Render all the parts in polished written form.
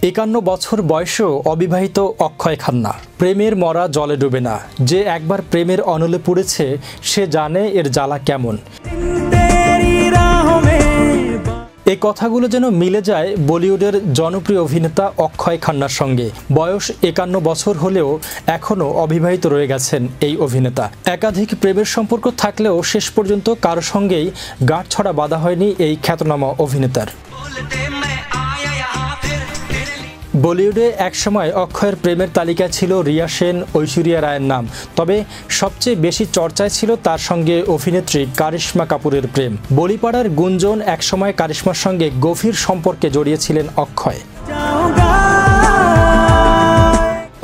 51 বছর বয়সেও অবিবাহিত অক্ষয় খান্না। প্রেমের মরা জলে ডুবে না। যে একবার প্রেমের অনলে পড়েছে সে জানে এর জ্বালা কেমন। এই কথাগুলো যেন মিলে যায় বলিউডের জনপ্রিয় অভিনেতা অক্ষয় খান্নার সঙ্গে। বয়স 51 বছর হলেও এখনও অবিবাহিত রয়ে গেছেন এই অভিনেতা। একাধিক প্রেমের সম্পর্ক থাকলেও শেষ পর্যন্ত কারো সঙ্গেই গাঁটছড়া বাঁধা হয়নি এই খ্যাতনামা অভিনেতার। বলিউডে একসময় অক্ষয়ের প্রেমের তালিকা ছিল রিয়া সেন, ঐশ্বরিয়া রায়ের নাম। তবে সবচেয়ে বেশি চর্চায় ছিল তার সঙ্গে অভিনেত্রী কারিশমা কাপুরের প্রেম। বলিপাড়ার গুঞ্জন একসময় কারিশমার সঙ্গে গভীর সম্পর্কে জড়িয়েছিলেন অক্ষয়।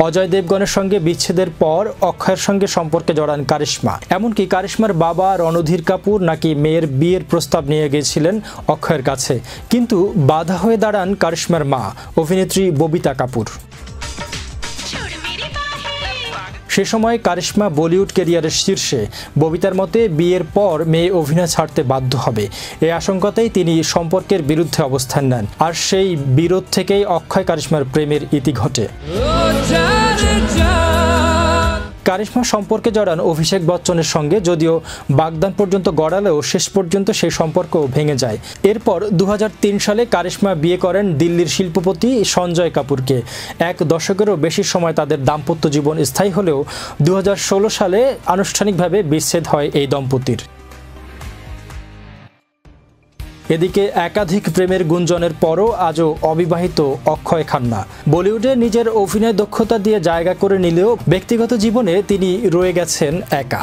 অজয় দেবগনের সঙ্গে বিচ্ছেদের পর অক্ষয়ের সঙ্গে সম্পর্কে জড়ান কারিশমা। এমনকি কারিশমার বাবা রণধীর কাপুর নাকি মেয়ের বিয়ের প্রস্তাব নিয়ে গিয়েছিলেন অক্ষয়ের কাছে, কিন্তু বাধা হয়ে দাঁড়ান কারিশমার মা অভিনেত্রী ববিতা কাপুর। সে সময় কারিশমা বলিউড ক্যারিয়ারের শীর্ষে। ববিতার মতে বিয়ের পর মেয়ে অভিনয় ছাড়তে বাধ্য হবে, এই আশঙ্কাতেই তিনি সম্পর্কের বিরুদ্ধে অবস্থান নেন। আর সেই বিরোধ থেকেই অক্ষয় কারিশমার প্রেমের ইতি ঘটে। কারিশমা সম্পর্কে জড়ান অভিষেক বচ্চনের সঙ্গে, যদিও বাগদান পর্যন্ত গড়ালেও শেষ পর্যন্ত সেই সম্পর্ক ভেঙে যায়। এরপর 2003 সালে কারিশমা বিয়ে করেন দিল্লির শিল্পপতি সঞ্জয় কাপুরকে। এক দশকেরও বেশি সময় তাদের দাম্পত্য জীবন স্থায়ী হলেও 2016 সালে আনুষ্ঠানিকভাবে বিচ্ছেদ হয় এই দম্পতির। এদিকে একাধিক প্রেমের গুঞ্জনের পরও আজও অবিবাহিত অক্ষয় খান্না। বলিউডে নিজের অভিনয় দক্ষতা দিয়ে জায়গা করে নিলেও ব্যক্তিগত জীবনে তিনি রয়ে গেছেন একা।